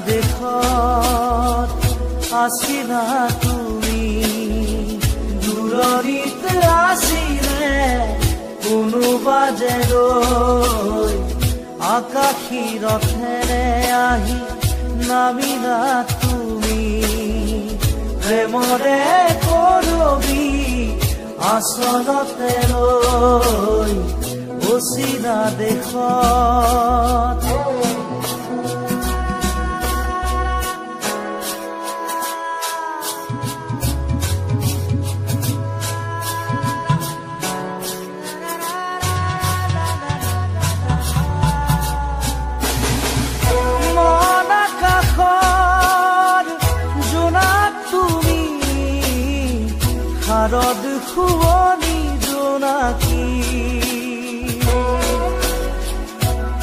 দেশত আছিলা তুমি দূৰণিত আছিলে কোনোবা যে ৰৈ আকাশী ৰথেৰে আহি নামিলা তুমি প্ৰেমৰে কৰবি আচলতে ৰৈ অচিনা দেশত শাৰদ শুৱনি জোনাকী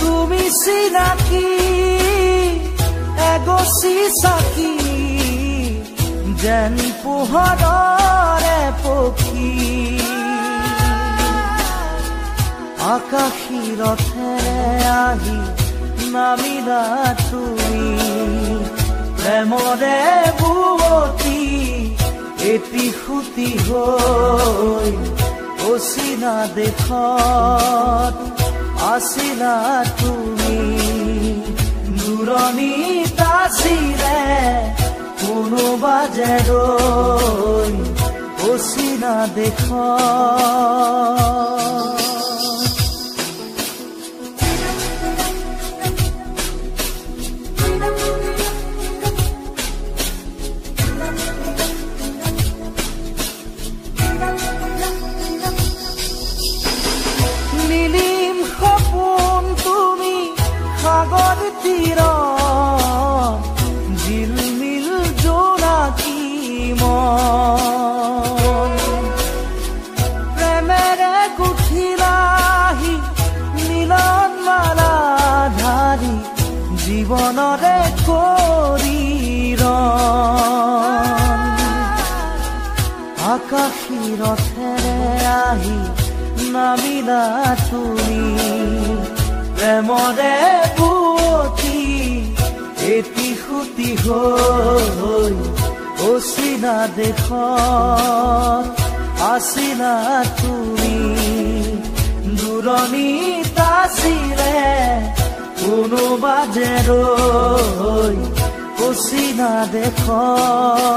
তুমি চিনাকি এগছি চাকি যেন পোহৰৰে পক্ষী আকাশী ৰথেৰে আহি নামিলা তুমি প্ৰেমৰে বুৱতী এটি সুতি হৈ অচিনা দেশত আছিলা তুমি দূৰণিত আছিলে কোনোবা যে ৰৈ অচিনা দেশত ঝিলমিল জোনাকী মন প্ৰেমেৰে গুঠিলাহি মিলন মালা ধাৰি জীৱনৰে কৰি আকাশী ৰথেৰে আহি নামিলা তুমি প্ৰেমৰে বুৱতী এটি সুতি হৈ অচিনা দেশত আছিলা তুমি দূৰণিত আছিলে কোনোবা যে ৰৈ অচিনা দেশত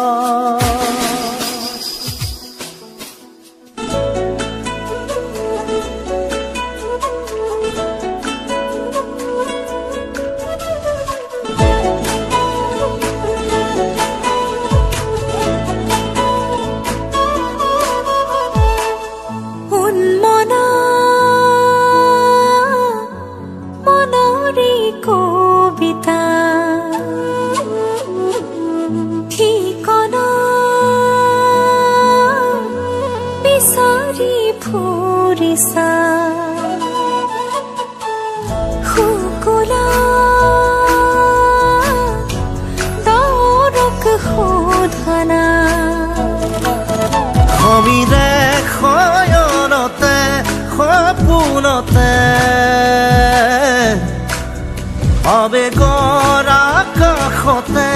আবেগৰ আকাশতে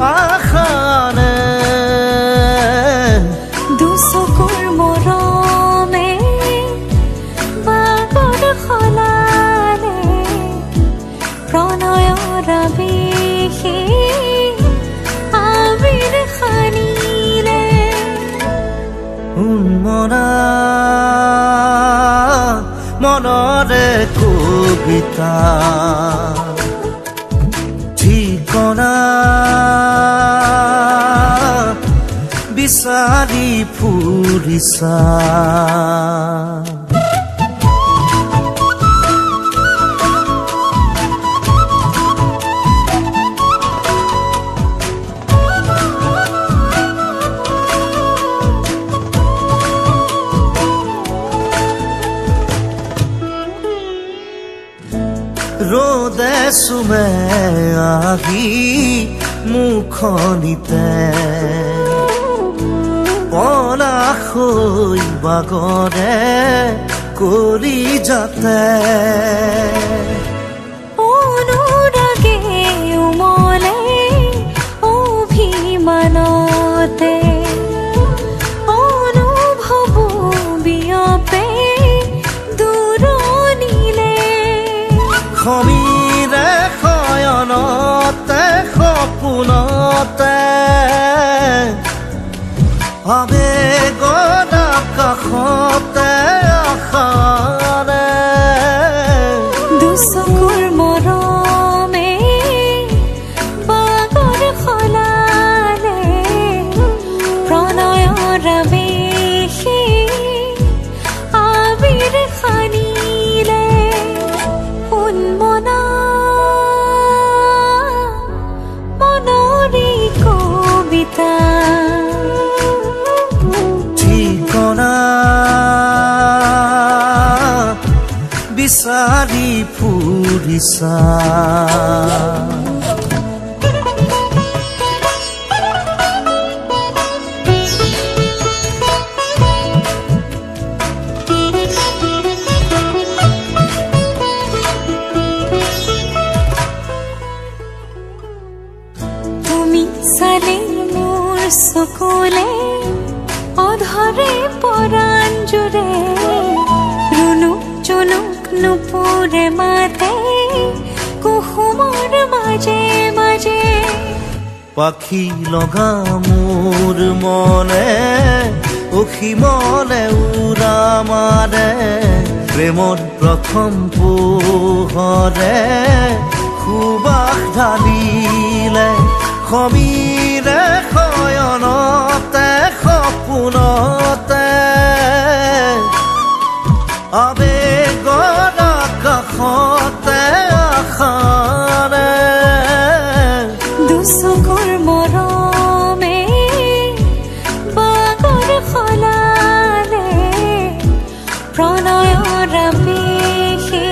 আশানে দুচকুৰ মৰমে বাগৰ সলালে প্ৰণয়ৰ আবেশে আবিৰ সানিলে উন্মনা মনৰে কবিতা ঠিকনা বিচাৰি ফুৰিছা ৰ'দে চুমে আহি মুখনিতে পলাশৈ বাগৰে কৰি যাতে অনুৰাগে উমলে মাজতে অনুভৱ বিয়পে দূৰণিলে সমীৰে শয়নতে সপোনতে আবেগৰ আকাশতে আশাৰে দুচকুৰ মৰমে বাগৰ সলালে প্ৰণয়ৰ আৱেশে আবিৰ সানিলে উন্মনা মনৰে কবিতা ঠিকনা বিচাৰি ফুৰিছা তুমি চালে মোৰ চকুলে অধৰে পৰাণ জুৰে ৰুণুক জুনুক নুপুৰে মাতে কুসুমৰ মাজে মাজে পাখি লগা মোৰ মনে অসীমলে উৰা মাৰে প্ৰেমৰ প্ৰথম পোহৰে সুবাস ঢালিলে সমীৰে শয়নতে সপোনতে আবেগৰ আকাশতে আশাৰে দুচকুৰ মৰমে বাগৰ সলালে প্ৰণয়ৰ আৱেশে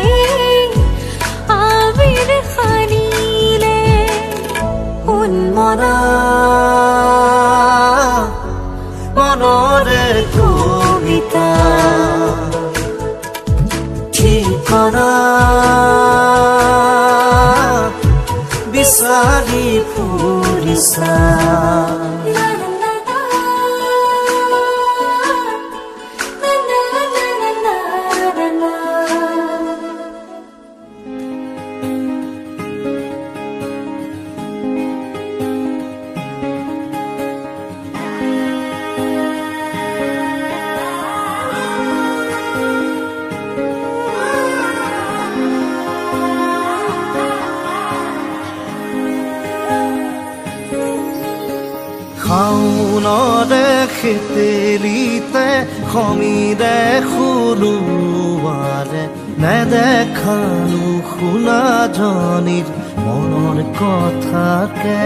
আবিৰ সানিলে উন্মনা মনৰে কবিতা ঠিকনা বিচাৰি ফুৰিছা শাওনৰে খেতেলিতে সমীৰে সুৰুৱাৰে নেদেখালো শুনা জনীৰ মনৰ কথাকে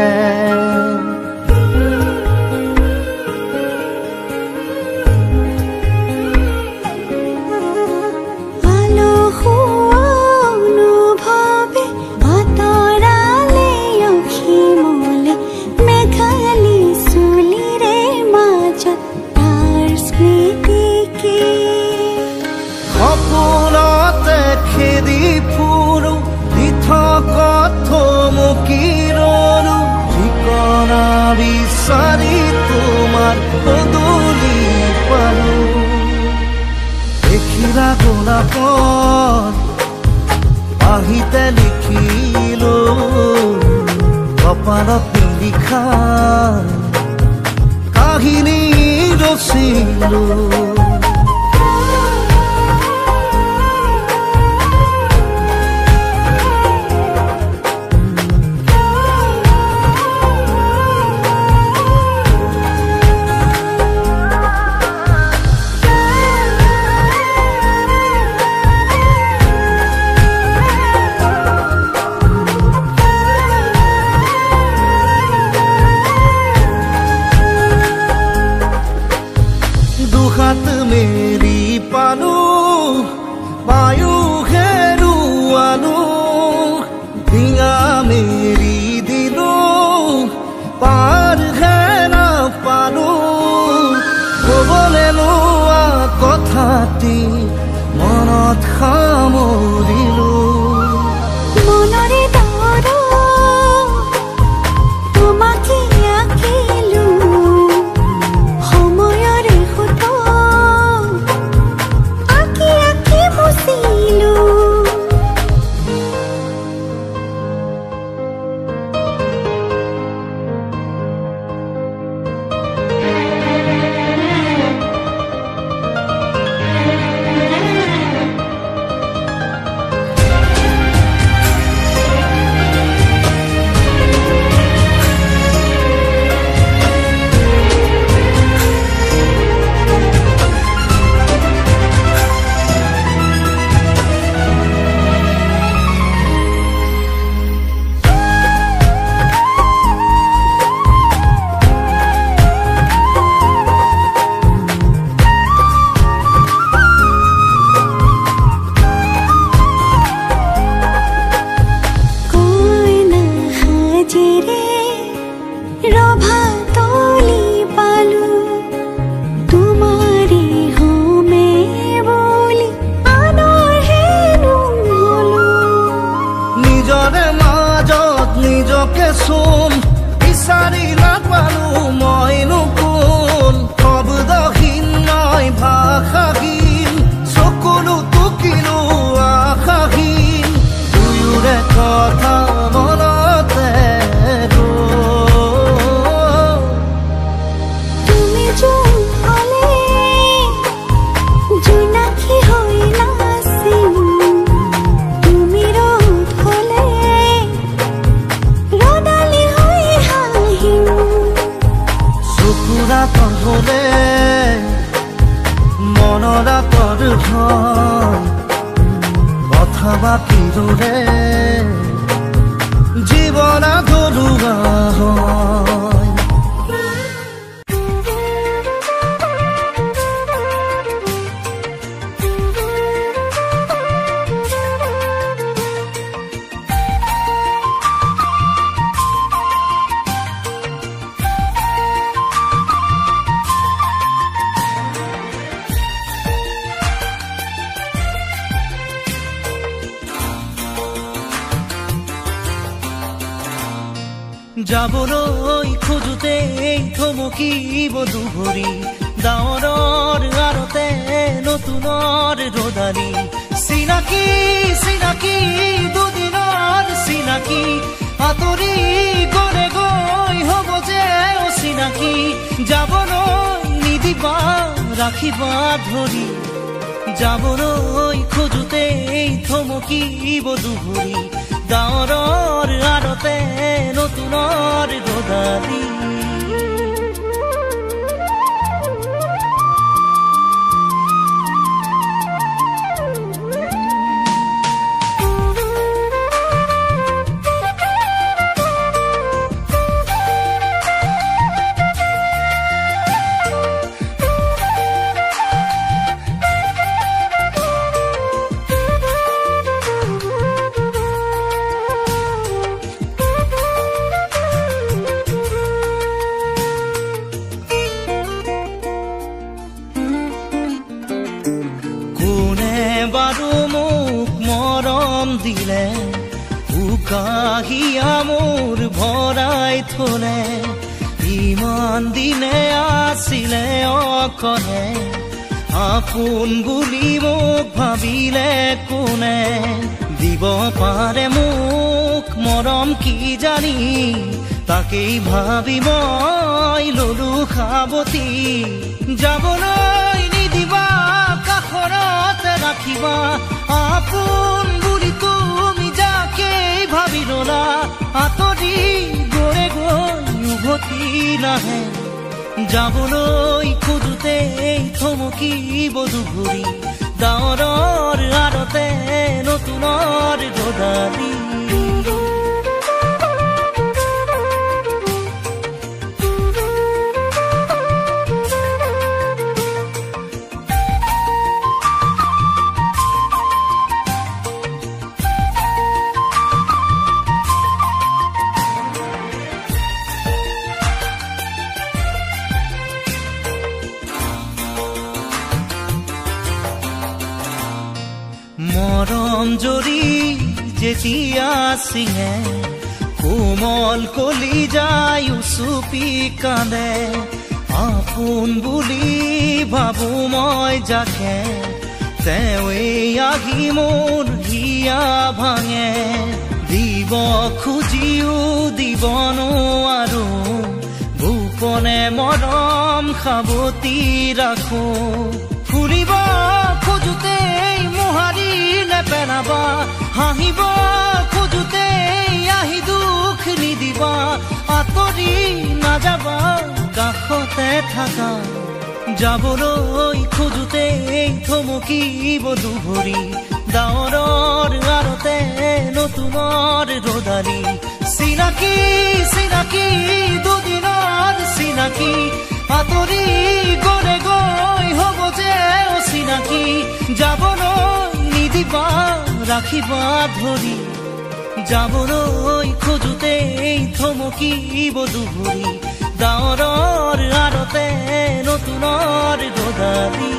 সপোনতে খেদি ফুৰো দিঠকত থমকিৰলো ঠিকনা বিচাৰি তোমাৰ পদূলি পালো দেখিলা গোলাপত আহিতে লিখিলো কপালত নিলিখা কাহিনী ৰচিলো দুহাত মেৰি পালো বায়ু হেৰুৱালো ডিঙা মেৰি দিলো পাৰ হেৰা পালো ক'বলে লোৱা কথাটি মনত সামৰিলো মনৰে তোমাকে আঁকিলো চকুৰা তললে মনৰ আঁতৰ হয় কথা বাকিৰে জীৱন আধৰুৱা হয় যাবলৈ খোজোতে থমকিব দুভৰি ডাৱৰৰ আৰতে নতুনৰ ৰদালি চিনাকি চিনাকি দুদিনৰ চিনাকি আঁতৰি গলে গৈ হ'ব যে অচিনাকি যাবলৈ নিদিবা ৰাখিবা ধৰি যাবলৈ খোজোতে থমকিব দুভৰি ডাৱৰৰ আৰতে নতুনৰ ৰদালি দিলে উকাহিয়া মোৰ ভৰাই থলে ইমান দিনে আছিলে অকলে আপোন বুলি মোক ভাবিলে কোনে দিব পাৰে মোক মৰম কি জানি তাকেই ভাবি মই ললো সাৱতি যাবলৈ নিদিবা কাষৰতে ৰাখিবা আপোন তুমি যাকে ভাবি ললা আঁতৰি গৈ গৈ উভতি নাহে যাবলৈ খোজোতে থমকিব দুভৰি ডাৱৰৰ আৰতে নতুনৰ ৰদালি মৰম জৰি যেতিয়া চিঙে কোমল কলি যায় উচুপি কান্দে আপোন বুলি ভাবো মই যাকে তেৱেই আহি মোৰ হিয়া ভাঙে দিব খুজিও দিব নোৱাৰো গোপনে মৰম সাৱতি ৰাখো ফুৰিব খোজোতে মোহাৰি নেপেলাবা হাঁহিব খোজোতে আহি দুখ নিদিবা আঁতৰি নাযাবা কাষতে থাকা যাবলৈ খোজোতে থমকিব দুভৰি ডাৱৰৰ আৰতে নতুনৰ ৰদালি চিনাকি চিনাকি দুদিনৰ চিনাকি আঁতৰি গলে গৈ হ'ব যে অচিনাকি যাবলৈ নিদিবা ৰাখিবা ধৰি যাবলৈ খোজোতে থমকিব দুভৰি ডাৱৰৰ আৰতে নতুনৰ ৰদালি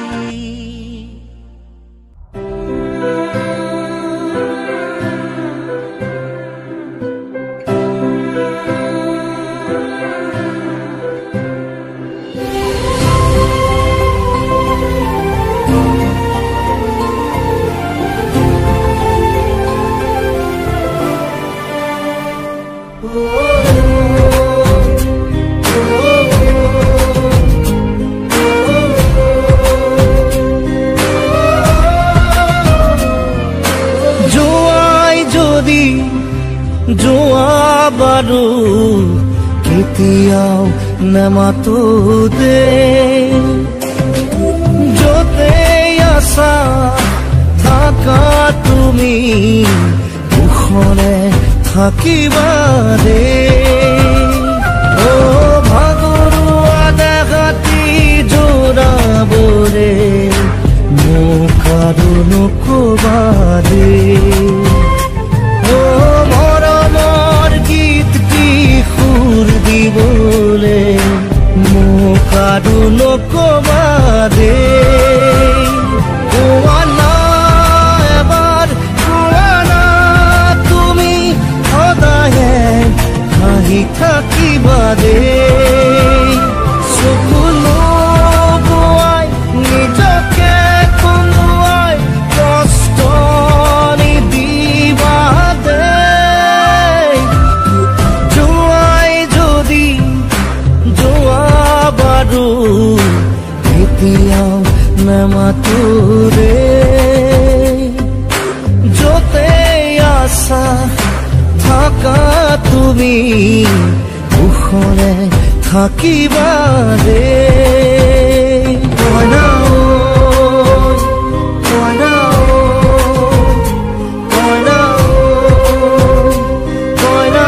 যোৱা বাৰু কেতিয়াও নেমাতো দে য'তে আছা থাকা তুমি দুখনে থাকিবা দে ও ভাগৰুৱা দেখাতি জোৰাবৰে মোক আৰু নকবা দে ও মৰমৰ গীতটি সুৰ দিবলে মোক আৰু নকবা দে এবাৰ কোৱানা তুমি সদায়ে হাঁহি থাকিবা দে চকু লগুৱাই নিজকে কন্দুৱাই কষ্ট নিদিবা দে যোৱাই যদি যোৱা বাৰু এতিয়াও নেমাতো ৰে য'তে আছা থাকা তুমি দুখনে থাকিবা দে কইনা কইনা কইনা কইনা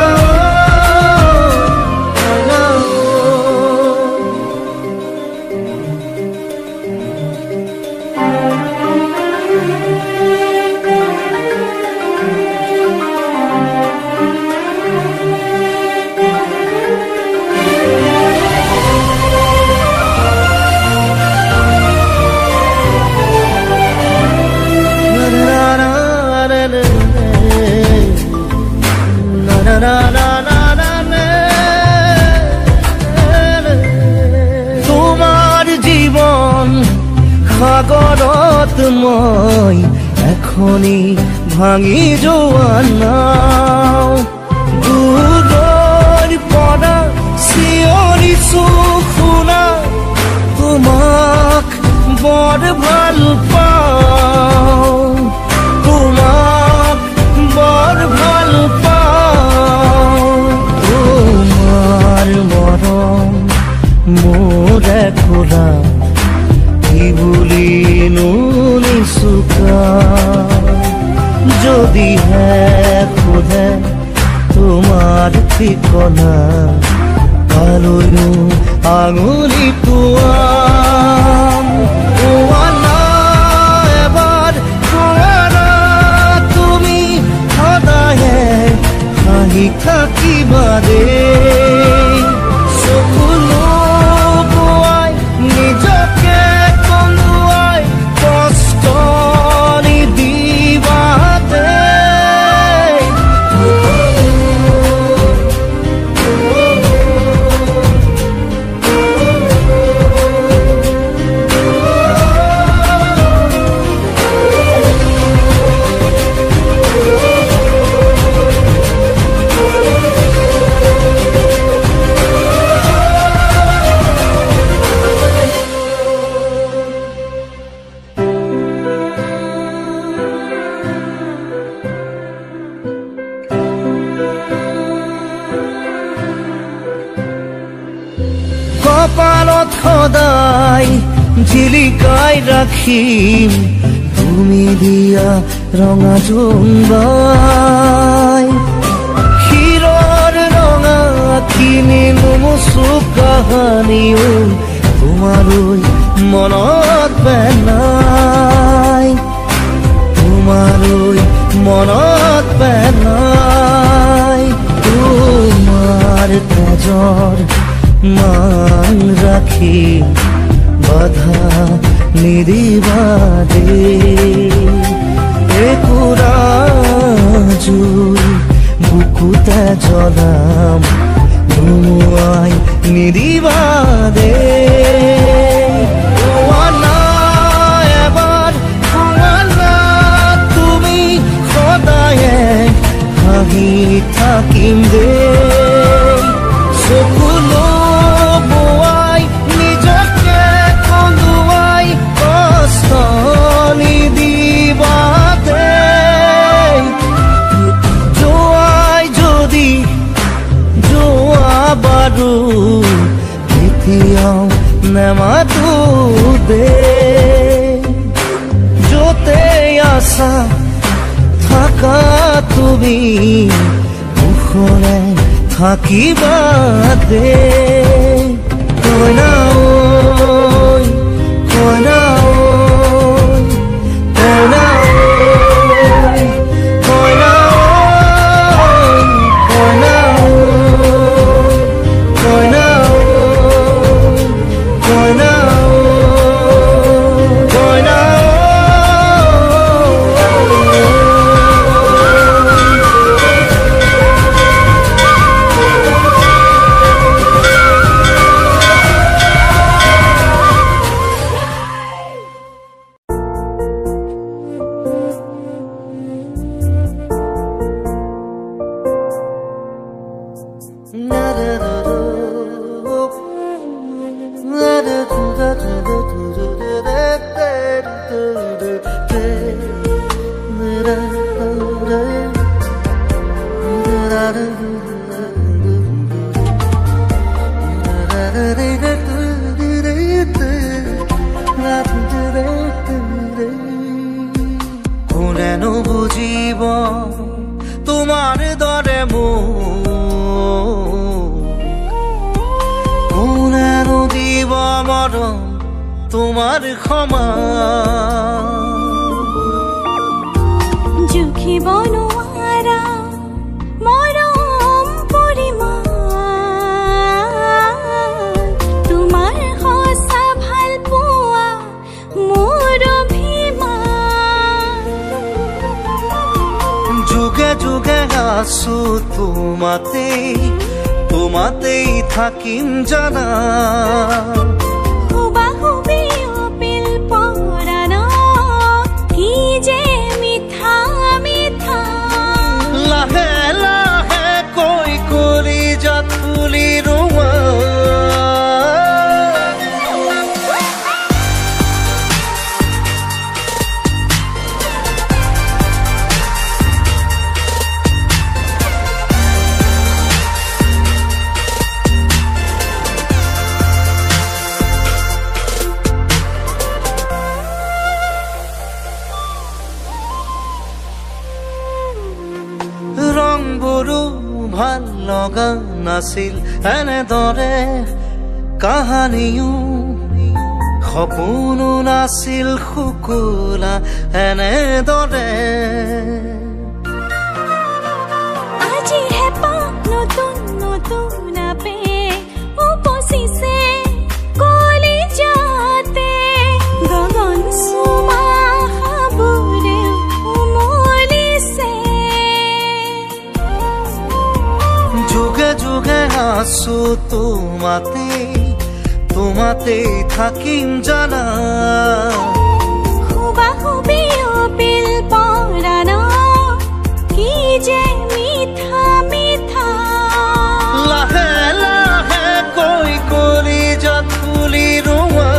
তোমাৰ জীৱন সাগৰত মই এখনি ভাঙি যোৱা নাও দূৰৰ পৰা চিঞৰিছো শুনা তোমাক বৰ ভাল পাওঁ তোমাক বৰ ভাল পাওঁ তোমাৰ মৰম মোৰ একোৰা কি বুলি নুনিচুকা যদিহে সোধে তোমাৰ ঠিকনা কালৈনো আঙুলি কোৱানা এবাৰ কোৱানা তুমি সদায়ে হাঁহি থাকিবা দে চকু লগুৱাই নিজকে কন্দুৱাই কষ্ট নিদিবা দে কপালত সদায় ঝিলিকাই ৰাখিম তুমি দিয়া ৰঙা জোনবাই ক্ষীৰৰ ৰঙা কিনি নুমুচু কাহানিও তোমালৈ মনত পেলাই তোমালৈ মনত পেলাই তোমাৰ তেজৰ মান ৰাখি বাধা নিদিবা দে একুৰা জুই বুকুতে জ্বলাম নুমুৱাই নিদিবা দে কোৱানা এবাৰ কোৱানা তুমি সদায়ে হাঁহি থাকিম দে চকু লগুৱাই নিজকে কন্দুৱাই কষ্ট নিদিবা দে যোৱাই যদি যোৱা বাৰু যাওঁ নেমাতো দে য'তে আছা থাকা তুমি মুখৰে থাকিবা দে কইনা ঐ কইনা কোনেনো বুজিব তোমাৰ দৰে কোনেনো দিব মৰম তোমাৰ সমান জুখিব নোৱাৰা মৰম পৰিমাণ তোমাৰ সঁচা ভাল পোৱা মোৰ অভিমান যুগে যুগে আছো তোমাতেই থাকিম জানা হুবাহুবি অপিল পৰাণ কি যে মিঠা মিঠা লাহে লাহে কৈ কৰি যাত ফুলি ৰোৱা ৰংবোৰো ভাল লগা নাছিল এনেদৰে কাহানিও সপোনো নাছিল শুকুলা এনেদৰে আজিহে পাওঁ নতুন নতুন আবেগ উপচিছে কলিজাতে গগন চুমা খাবৰে উমলিছে যুগে যুগে আছো তোমাতেই থাকিম জানা হুবাহুবি অপিল পৰাণ কি যে মিঠা মিঠা লাহে লাহে কৈ কৰি যাত ফুলি ৰোৱা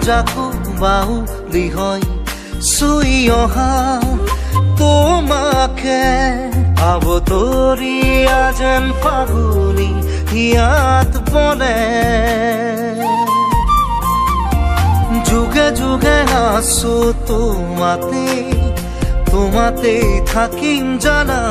যাকো বাউলি হয় চুই অহা তোমাকে আবতৰীয়া যেন ফাগুনি হিয়াত বনে যুগে যুগে আছো তোমাতেই থাকিম জানা